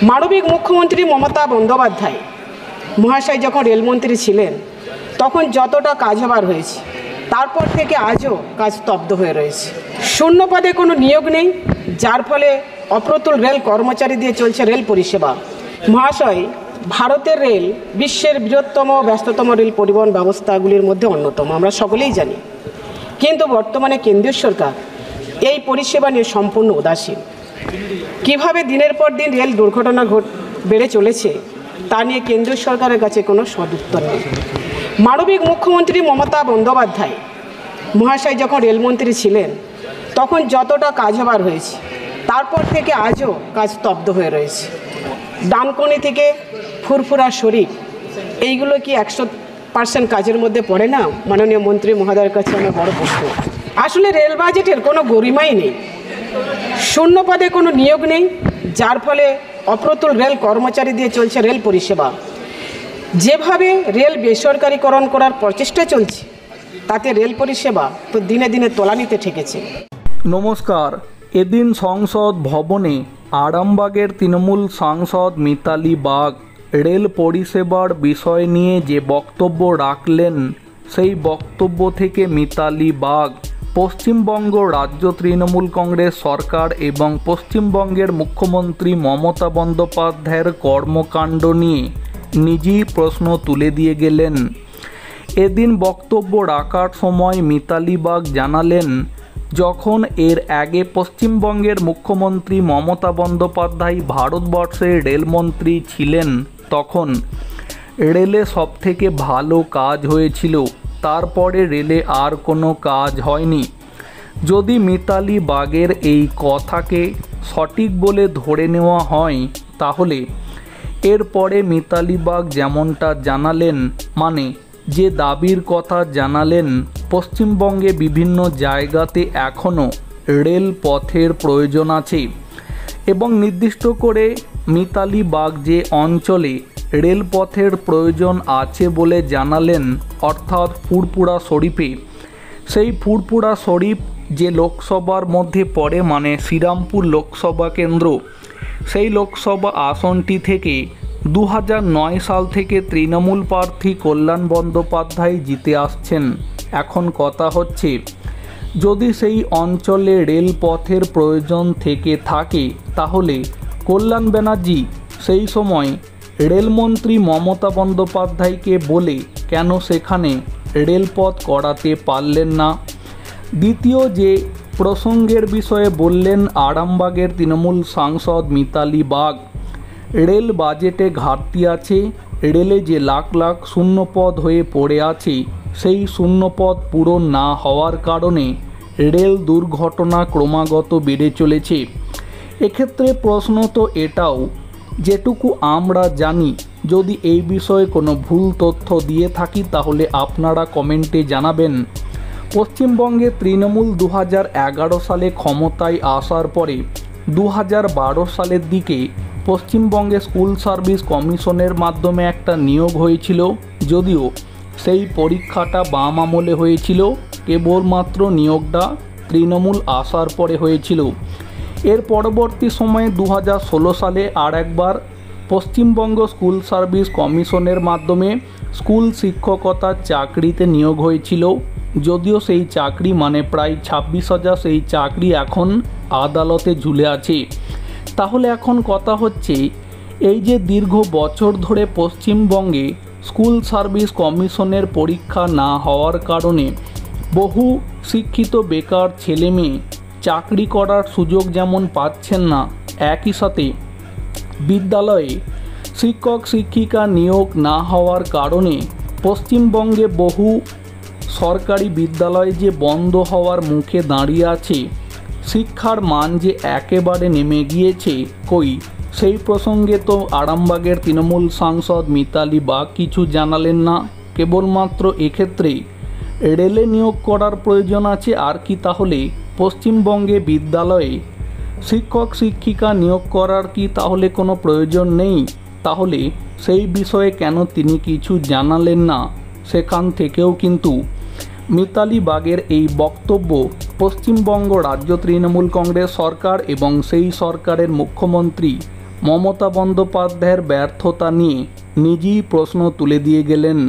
মানবিক মুখ্যমন্ত্রী মমতা বন্দ্যোপাধ্যায় মহাশয় যখন রেলমন্ত্রী ছিলেন তখন যতটা কাজ হবার হয়েছে তারপর থেকে আজও কাজ স্তব্ধ হয়ে রয়েছে। শূন্য পদে কোনো নিয়োগ নেই, যার ফলে অপ্রতুল রেল কর্মচারী দিয়ে চলছে রেল পরিষেবা। মহাশয়, ভারতের রেল বিশ্বের বৃহত্তম ব্যস্ততম রেল পরিবহন ব্যবস্থাগুলির মধ্যে অন্যতম, আমরা সকলেই জানি। কিন্তু বর্তমানে কেন্দ্রীয় সরকার এই পরিষেবা নিয়ে সম্পূর্ণ উদাসীন। কিভাবে দিনের পর দিন রেল দুর্ঘটনা বেড়ে চলেছে তা নিয়ে কেন্দ্রীয় সরকারের কাছে কোনো সদুত্তর নেই। মানবিক মুখ্যমন্ত্রী মমতা বন্দ্যোপাধ্যায় মহাশয় যখন রেলমন্ত্রী ছিলেন তখন যতটা কাজ হবার হয়েছে তারপর থেকে আজও কাজ স্তব্ধ হয়ে রয়েছে। ডানকুনি থেকে ফুরফুরা শরীফ, এইগুলো কি 100% কাজের মধ্যে পড়ে না? মাননীয় মন্ত্রী মহোদয়ের কাছে আমার বড় প্রশ্ন। আসলে রেল বাজেটের কোনো গরিমাই নেই, শূন্য পদে কোনো নিয়োগ নেই, যার ফলে অপ্রতুল রেল কর্মচারী দিয়ে চলছে রেল পরিষেবা। যেভাবে রেল বেসরকারীকরণ করার প্রচেষ্টা চলছে তাতে রেল পরিষেবা তো দিনে দিনে তলানিতে ঠেকেছে। নমস্কার। এদিন সংসদ ভবনে আরামবাগের তৃণমূল সাংসদ মিতালি বাগ রেল পরিষেবার বিষয় নিয়ে যে বক্তব্য রাখলেন, সেই বক্তব্য থেকে মিতালি বাগ পশ্চিমবঙ্গ রাজ্য তৃণমূল কংগ্রেস সরকার এবং পশ্চিমবঙ্গের মুখ্যমন্ত্রী মমতা বন্দ্যোপাধ্যায়ের কর্মকাণ্ড নিয়ে নিজেই প্রশ্ন তুলে দিয়ে গেলেন। এদিন বক্তব্য রাখার সময় মিতালি বাগ জানালেন, যখন এর আগে পশ্চিমবঙ্গের মুখ্যমন্ত্রী মমতা বন্দ্যোপাধ্যায় ভারতবর্ষের রেলমন্ত্রী ছিলেন তখন রেলে সবথেকে ভালো কাজ হয়েছিল, তারপরে রেলে আর কোনো কাজ হয়নি। যদি মিতালি বাগের এই কথাকে সঠিক বলে ধরে নেওয়া হয় তাহলে এরপরে মিতালি বাগ যেমনটা জানালেন, মানে যে দাবির কথা জানালেন, পশ্চিমবঙ্গে বিভিন্ন জায়গাতে এখনও রেল পথের প্রয়োজন আছে এবং নির্দিষ্ট করে মিতালি বাগ যে অঞ্চলে রেলপথের প্রয়োজন আছে বলে জানালেন, অর্থাৎ ফুরপুরা শরীফে। সেই ফুরপুরা শরীফ যে লোকসভার মধ্যে পড়ে, মানে শ্রীরামপুর লোকসভা কেন্দ্র, সেই লোকসভা আসনটি থেকে 2009 সাল থেকে তৃণমূল প্রার্থী কল্যাণ বন্দ্যোপাধ্যায় জিতে আসছেন। এখন কথা হচ্ছে, যদি সেই অঞ্চলে রেলপথের প্রয়োজন থেকে থাকে তাহলে কল্যাণ ব্যানার্জি সেই সময় রেলমন্ত্রী মমতা বন্দ্যোপাধ্যায়কে বলে কেন সেখানে রেলপথ করাতে পারলেন না? দ্বিতীয় যে প্রসঙ্গের বিষয়ে বললেন আরামবাগের তৃণমূল সাংসদ মিতালি বাগ, রেল বাজেটে ঘাটতি আছে, রেলে যে লাখ লাখ শূন্যপদ হয়ে পড়ে আছে সেই শূন্যপদ পূরণ না হওয়ার কারণে রেল দুর্ঘটনা ক্রমাগত বেড়ে চলেছে। এক্ষেত্রে প্রশ্ন তো এটাও, যেটুকু আমরা জানি, যদি এই বিষয়ে কোনো ভুল তথ্য দিয়ে থাকি তাহলে আপনারা কমেন্টে জানাবেন। পশ্চিমবঙ্গে তৃণমূল 2011 সালে ক্ষমতায় আসার পরে 2012 সালের দিকে পশ্চিমবঙ্গে স্কুল সার্ভিস কমিশনের মাধ্যমে একটা নিয়োগ হয়েছিল, যদিও সেই পরীক্ষাটা বাম আমলে হয়েছিল, কেবলমাত্র নিয়োগটা তৃণমূল আসার পরে হয়েছিল। এর পরবর্তী সময়ে 2016 সালে আর একবার পশ্চিমবঙ্গ স্কুল সার্ভিস কমিশনের মাধ্যমে স্কুল শিক্ষকতার চাকরিতে নিয়োগ হয়েছিল, যদিও সেই চাকরি, মানে প্রায় 26,000 সেই চাকরি এখন আদালতে ঝুলে আছে। তাহলে এখন কথা হচ্ছে, এই যে দীর্ঘ বছর ধরে পশ্চিমবঙ্গে স্কুল সার্ভিস কমিশনের পরীক্ষা না হওয়ার কারণে বহু শিক্ষিত বেকার ছেলেমেয়ে চাকরি করার সুযোগ যেমন পাচ্ছেন না, একই সাথে বিদ্যালয়ে শিক্ষক শিক্ষিকা নিয়োগ না হওয়ার কারণে পশ্চিমবঙ্গে বহু সরকারি বিদ্যালয় যে বন্ধ হওয়ার মুখে দাঁড়িয়ে আছে, শিক্ষার মান যে একেবারে নেমে গিয়েছে, সেই প্রসঙ্গে তো আরামবাগের তৃণমূল সাংসদ মিতালি বাগ কিছু জানালেন না। কেবলমাত্র এক্ষেত্রে রেলে নিয়োগ করার প্রয়োজন আছে, আর কি তাহলে পশ্চিমবঙ্গে বিদ্যালয়ে শিক্ষক শিক্ষিকা নিয়োগ করার কি তাহলে কোনো প্রয়োজন নেই? তাহলে সেই বিষয়ে কেন তিনি কিছু জানালেন না? সেখান থেকেও কিন্তু মিতালি বাগের এই বক্তব্য পশ্চিমবঙ্গ রাজ্য তৃণমূল কংগ্রেস সরকার এবং সেই সরকারের মুখ্যমন্ত্রী মমতা বন্দ্যোপাধ্যায়ের ব্যর্থতা নিয়ে নিজেই প্রশ্ন তুলে দিয়ে গেলেন